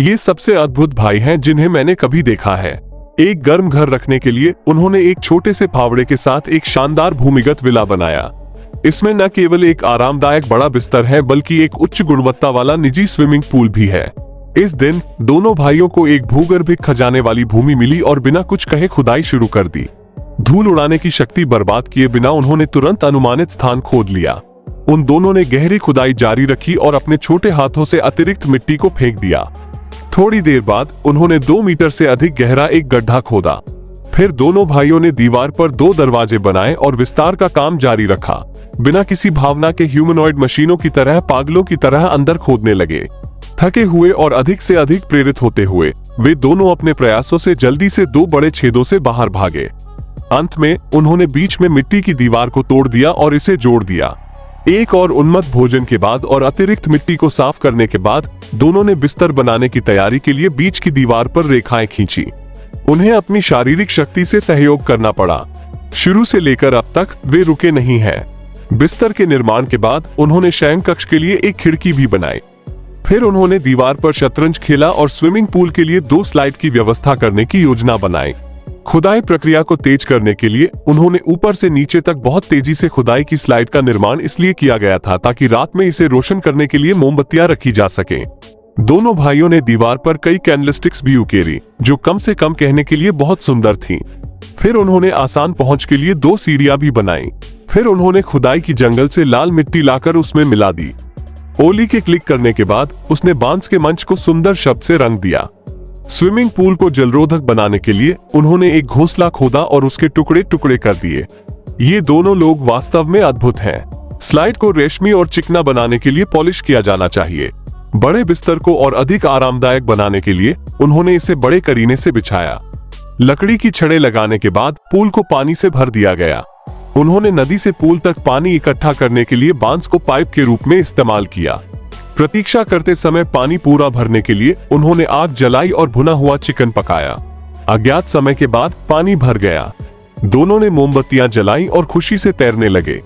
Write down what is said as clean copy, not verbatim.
ये सबसे अद्भुत भाई हैं जिन्हें मैंने कभी देखा है। एक गर्म घर रखने के लिए उन्होंने एक छोटे से फावड़े के साथ एक शानदार भूमिगत विला बनाया। इसमें न केवल एक आरामदायक बड़ा बिस्तर है बल्कि एक उच्च गुणवत्ता वाला निजी स्विमिंग पूल भी है। इस दिन दोनों भाइयों को एक भूगर्भिक खजाने वाली भूमि मिली और बिना कुछ कहे खुदाई शुरू कर दी। धूल उड़ाने की शक्ति बर्बाद किए बिना उन्होंने तुरंत अनुमानित स्थान खोद लिया। उन दोनों ने गहरी खुदाई जारी रखी और अपने छोटे हाथों से अतिरिक्त मिट्टी को फेंक दिया। थोड़ी देर बाद उन्होंने 2 मीटर से अधिक गहरा एक गड्ढा खोदा। फिर दोनों भाइयों ने दीवार पर 2 दरवाजे बनाए और विस्तार का काम जारी रखा। बिना किसी भावना के ह्यूमनॉइड मशीनों की तरह पागलों की तरह अंदर खोदने लगे। थके हुए और अधिक से अधिक प्रेरित होते हुए वे दोनों अपने प्रयासों से जल्दी से 2 बड़े छेदों से बाहर भागे। अंत में उन्होंने बीच में मिट्टी की दीवार को तोड़ दिया और इसे जोड़ दिया। एक और उन्मत्त भोजन के बाद और अतिरिक्त मिट्टी को साफ करने के बाद दोनों ने बिस्तर बनाने की तैयारी के लिए बीच की दीवार पर रेखाएं खींची। उन्हें अपनी शारीरिक शक्ति से सहयोग करना पड़ा। शुरू से लेकर अब तक वे रुके नहीं हैं। बिस्तर के निर्माण के बाद उन्होंने शयन कक्ष के लिए एक खिड़की भी बनाई। फिर उन्होंने दीवार पर शतरंज खेला और स्विमिंग पूल के लिए 2 स्लाइड की व्यवस्था करने की योजना बनाई। खुदाई प्रक्रिया को तेज करने के लिए उन्होंने ऊपर से नीचे तक बहुत तेजी से खुदाई की स्लाइड का निर्माण इसलिए किया गया था ताकि रात में इसे रोशन करने के लिए मोमबत्तियां रखी जा सकें। दोनों भाइयों ने दीवार पर कई कैंडलस्टिक्स भी उकेरी जो कम से कम कहने के लिए बहुत सुंदर थीं। फिर उन्होंने आसान पहुंच के लिए 2 सीढ़ियां भी बनाई। फिर उन्होंने खुदाई की जंगल से लाल मिट्टी लाकर उसमें मिला दी। ओली के क्लिक करने के बाद उसने बांस के मंच को सुंदर शब्द से रंग दिया। स्विमिंग पूल को जलरोधक बनाने के लिए उन्होंने एक घोंसला खोदा और उसके टुकड़े टुकड़े कर दिए। ये दोनों लोग वास्तव में अद्भुत हैं। स्लाइड को रेशमी और चिकना बनाने के लिए पॉलिश किया जाना चाहिए। बड़े बिस्तर को और अधिक आरामदायक बनाने के लिए उन्होंने इसे बड़े करीने से बिछाया। लकड़ी की छड़ें लगाने के बाद पूल को पानी से भर दिया गया। उन्होंने नदी से पूल तक पानी इकट्ठा करने के लिए बांस को पाइप के रूप में इस्तेमाल किया। प्रतीक्षा करते समय पानी पूरा भरने के लिए उन्होंने आग जलाई और भुना हुआ चिकन पकाया। अज्ञात समय के बाद पानी भर गया। दोनों ने मोमबत्तियां जलाई और खुशी से तैरने लगे।